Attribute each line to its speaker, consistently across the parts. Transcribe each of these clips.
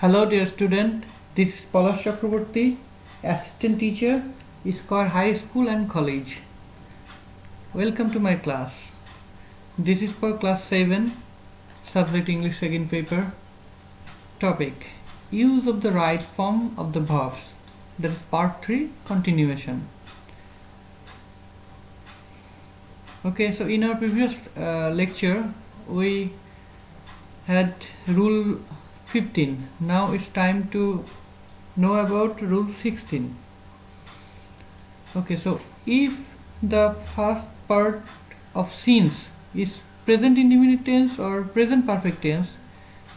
Speaker 1: Hello dear student, this is Palash Chakraborty, assistant teacher, Square High School and College. Welcome to my class. This is for class 7, subject English second paper. Topic: use of the right form of the verbs. That is part 3, continuation. Okay, so in our previous lecture we had rule 15. Now it's time to know about rule 16. Okay, so if the first part of since is present indefinite tense or present perfect tense,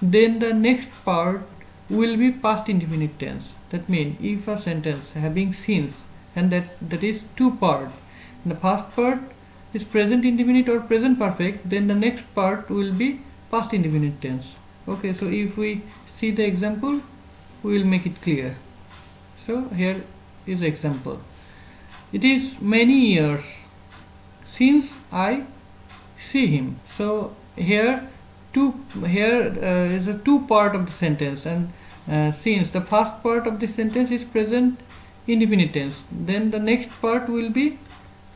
Speaker 1: then the next part will be past indefinite tense. That means if a sentence having since, and that is two parts, the first part is present indefinite or present perfect, then the next part will be past indefinite tense. Okay, so if we see the example, we will make it clear. So here is the example. It is many years since I see him. So here is a two part of the sentence, and since the first part of the sentence is present indefinite tense, then the next part will be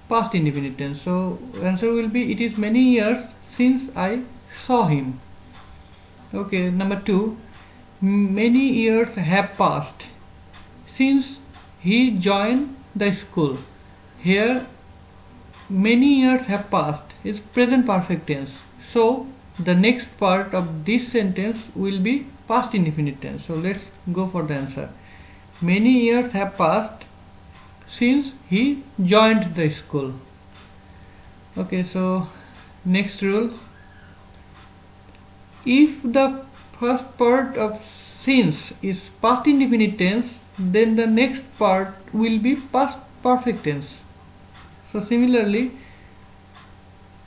Speaker 1: past indefinite tense. So answer will be, it is many years since I saw him. Okay, number 2, many years have passed since he joined the school. Here many years have passed is present perfect tense, so the next part of this sentence will be past indefinite tense. So let's go for the answer. Many years have passed since he joined the school. Okay, so next rule: if the first part of since is past indefinite tense, then the next part will be past perfect tense. So similarly,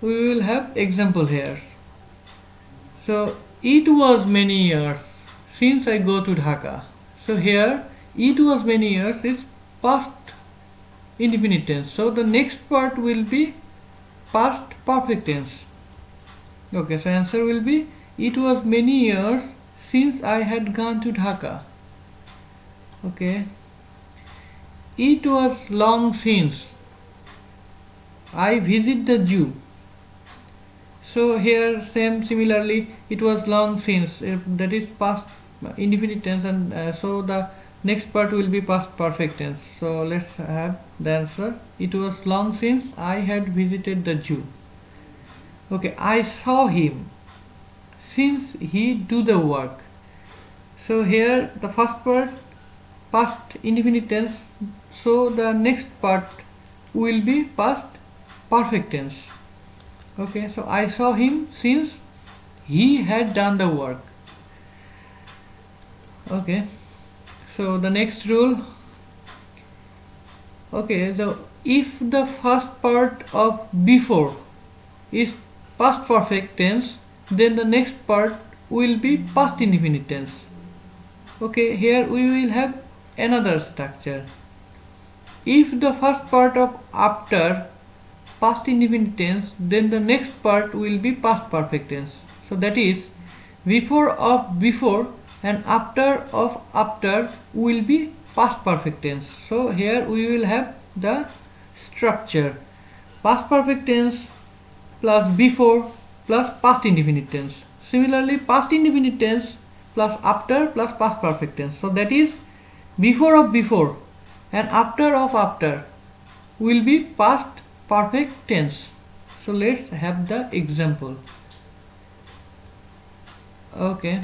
Speaker 1: we will have example here. So it was many years since I go to Dhaka. So here it was many years is past indefinite tense, so the next part will be past perfect tense. Okay, so answer will be, it was many years since I had gone to Dhaka. Okay, it was long since I visited the zoo. So here similarly, it was long since, that is past indefinite tense, and so the next part will be past perfect tense. So let's have the answer. It was long since I had visited the zoo. Okay, I saw him since he do the work. So here the first part past indefinite tense, so the next part will be past perfect tense. Okay, so I saw him since he had done the work. Okay, so the next rule. Okay, so if the first part of before is past perfect tense, then the next part will be past indefinite tense. Okay, here we will have another structure. If the first part of after past indefinite tense, then the next part will be past perfect tense. So that is, before of before and after of after will be past perfect tense. So here we will have the structure: past perfect tense plus before plus past indefinite tense. Similarly, past indefinite tense plus after plus past perfect tense. So that is, before of before and after of after will be past perfect tense. So let's have the example. Okay,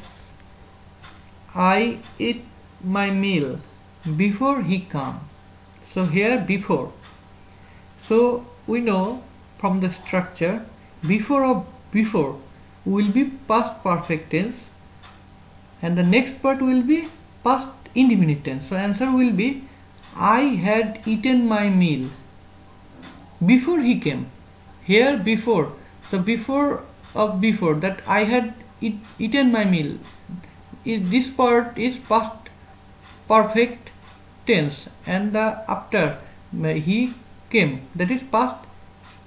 Speaker 1: I eat my meal before he come. So here before. So we know from the structure, before of before will be past perfect tense, and the next part will be past indefinite tense. So answer will be, I had eaten my meal before he came. Here before, so before of before, that I had eaten my meal, this part is past perfect tense, and the after he came, that is past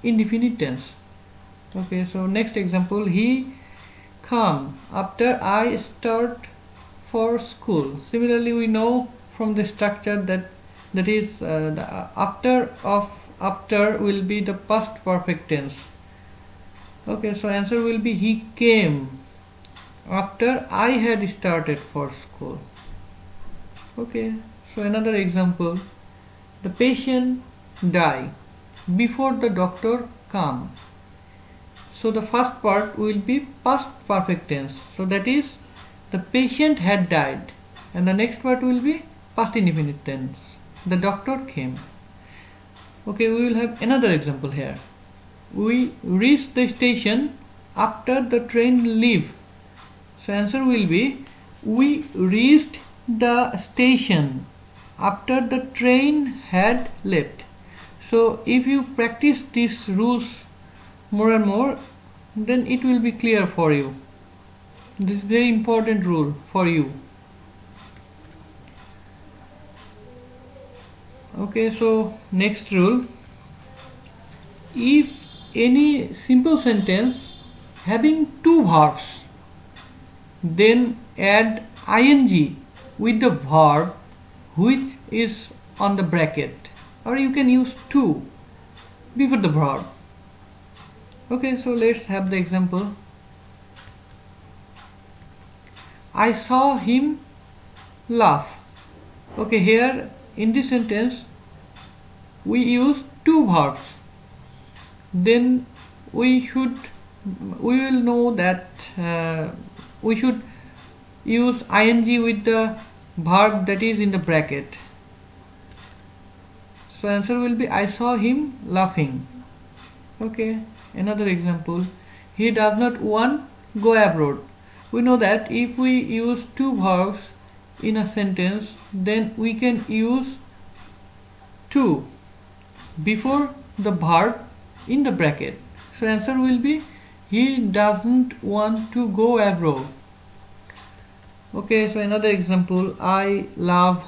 Speaker 1: indefinite tense. Okay, so next example: he come after I start for school. Similarly, we know from the structure that is the after will be the past perfect tense. Okay, so answer will be he came after I had started for school. Okay, so another example, the patient died before the doctor come. So the first part will be past perfect tense. So that is the patient had died, and the next part will be past indefinite tense. The doctor came. Okay, we will have another example here. We reached the station after the train leave. So answer will be we reached the station after the train had left. So if you practice these rules more and more, then it will be clear for you. This is very important rule for you. Okay, so next rule, if any simple sentence having two verbs, then add ing with the verb which is on the bracket, or you can use to before the verb. Okay, so let's have the example. I saw him laugh. Okay, here in this sentence we use two verbs. Then we will know that we should use ing with the verb that is in the bracket. So answer will be I saw him laughing. Okay, another example, he does not want go abroad. We know that if we use two verbs in a sentence, then we can use to before the verb in the bracket. So answer will be he doesn't want to go abroad. Okay, so another example, I love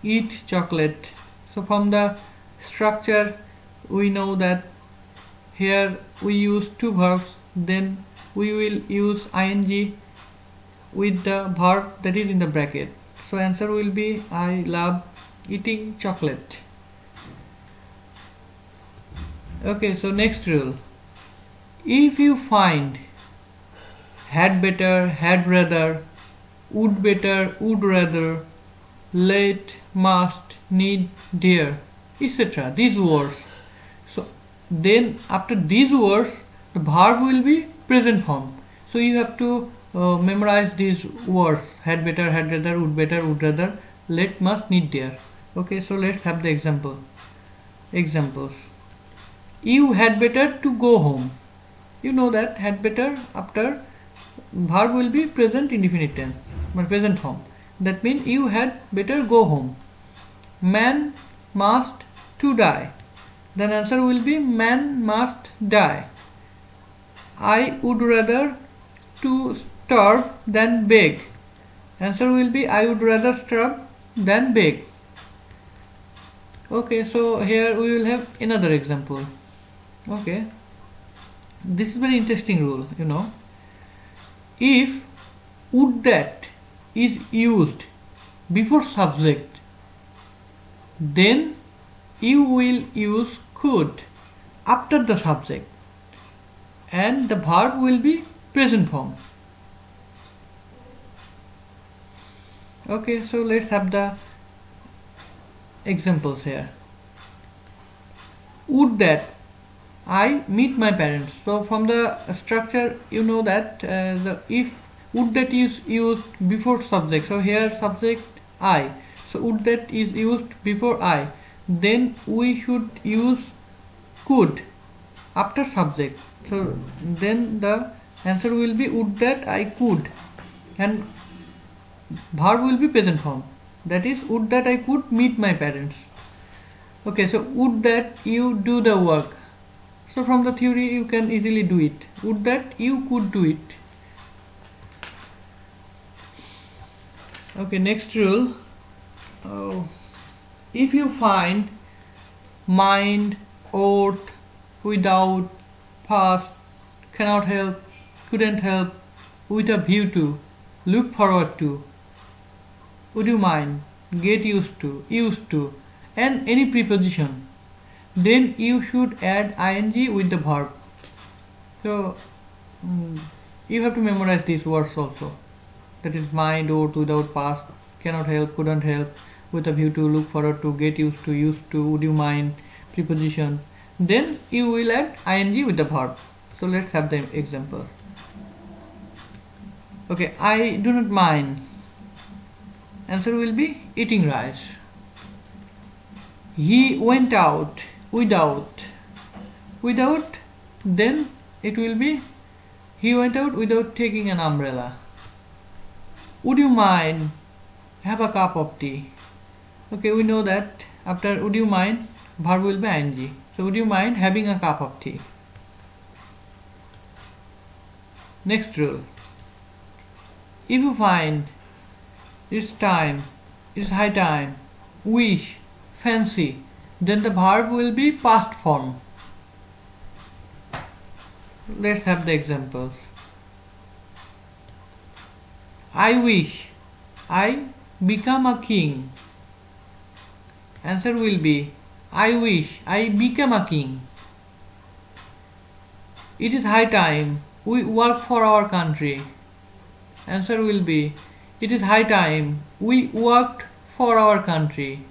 Speaker 1: eat chocolate. So from the structure we know that here we use two verbs, then we will use ing with the verb that is in the bracket. So answer will be I love eating chocolate. Okay, so next rule, if you find had better, had rather, would better, would rather, let, must, need, dare, etc., these words, so then after these words the verb will be present form. So you have to memorize these words, had better, had rather, would rather, let, must, need, dare. Okay, so let's have the examples. You had better to go home. You know that had better after verb will be present indefinite tense, but present form. That means you had better go home. Man must to die. Then answer will be man must die. I would rather to starve than beg. Answer will be I would rather starve than beg. Okay, so here we will have another example. Okay, this is very interesting rule, you know. If would that is used before subject, then you will use could after the subject, and the verb will be present form. Okay, so let's have the examples here. Would that I meet my parents. So from the structure you know that the if would that is used before subject. So here subject I. So would that is used before I. Then we should use could after subject. So then the answer will be would that I could, and verb will be present form. That is would that I could meet my parents. Okay, so would that you do the work. So from the theory you can easily do it. Would that you could do it. Okay, next rule. If you find mind, ought, without, past, cannot help, couldn't help, with a view to, look forward to, would you mind, get used to, and any preposition, then you should add ing with the verb. So you have to memorize these words also. That is mind, ought, without, past, cannot help, couldn't help, with a view to, look forward to, get used to, would you mind, preposition. Then you will add ing with the verb. So let's have the example. Okay, I do not mind. Answer will be eating rice. He went out without, then it will be he went out without taking an umbrella. Would you mind, have a cup of tea. Okay, we know that after would you mind, verb will be ing. So would you mind having a cup of tea? Next rule. If you find it's time, it's high time, wish, fancy, then the verb will be past form. Let's have the examples. I wish I become a king. Answer will be I wish I became a king. It is high time we work for our country. Answer will be it is high time we worked for our country.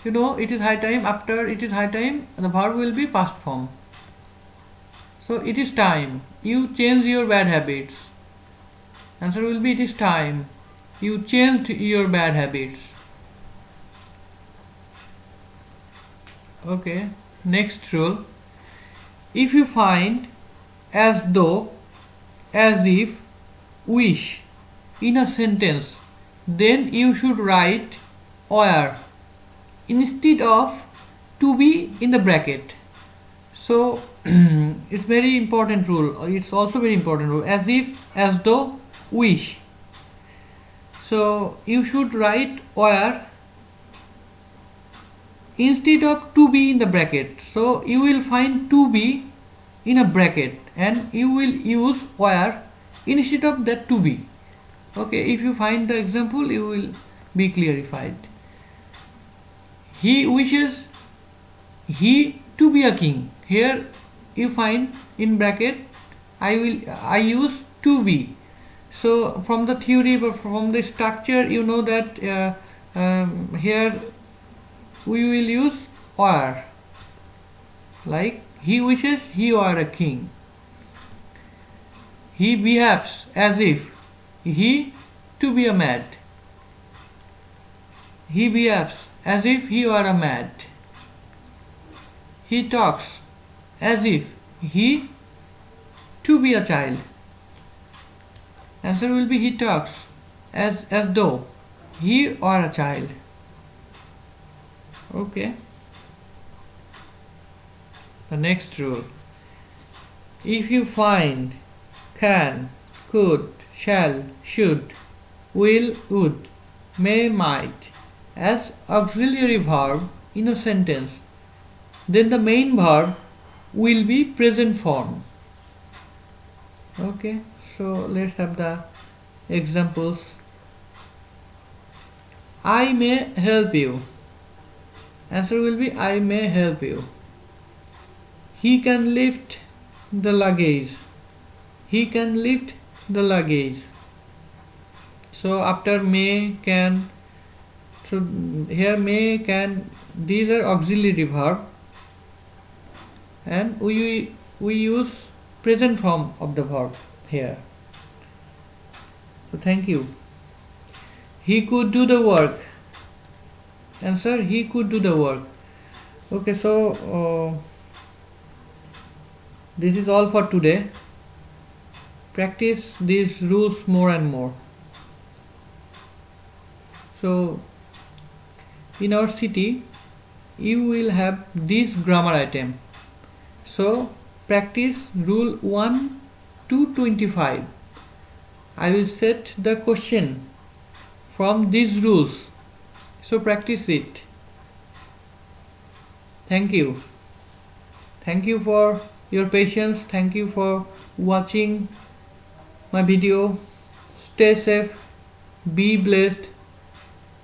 Speaker 1: You know, it is high time, after it is high time, the verb will be past form. So it is time you change your bad habits. Answer will be it is time you changed your bad habits. Okay, next rule. If you find as though, as if, wish in a sentence, then you should write where instead of to be in the bracket. So it's very important rule. It's also very important rule. As if, as though, wish. So you should write where instead of to be in the bracket. So you will find to be in a bracket and you will use where instead of that to be. Okay, if you find the example, you will be clarified. He wishes he to be a king. Here you find in bracket I use to be. So from the theory, but from the structure, you know that here we will use were. Like he wishes he were a king. He behaves as if he to be a mad. He behaves as if he were a mad. He talks as if he to be a child. Answer will be he talks as though he were a child. Okay. The next rule. If you find can, could, shall, should, will, would, may, might as auxiliary verb in a sentence, then the main verb will be present form. Okay, so let's have the examples. I may help you. Answer will be I may help you. He can lift the luggage. He can lift the luggage. So after may, can, so here may, can, these are auxiliary verb and we use present form of the verb here. So thank you. He could do the work. Answer, he could do the work. Okay, so this is all for today. Practice these rules more and more. So in our city you will have this grammar item. So practice rule 1 to 25. I will set the question from these rules. So practice it. Thank you. Thank you for your patience. Thank you for watching my video. Stay safe. Be blessed.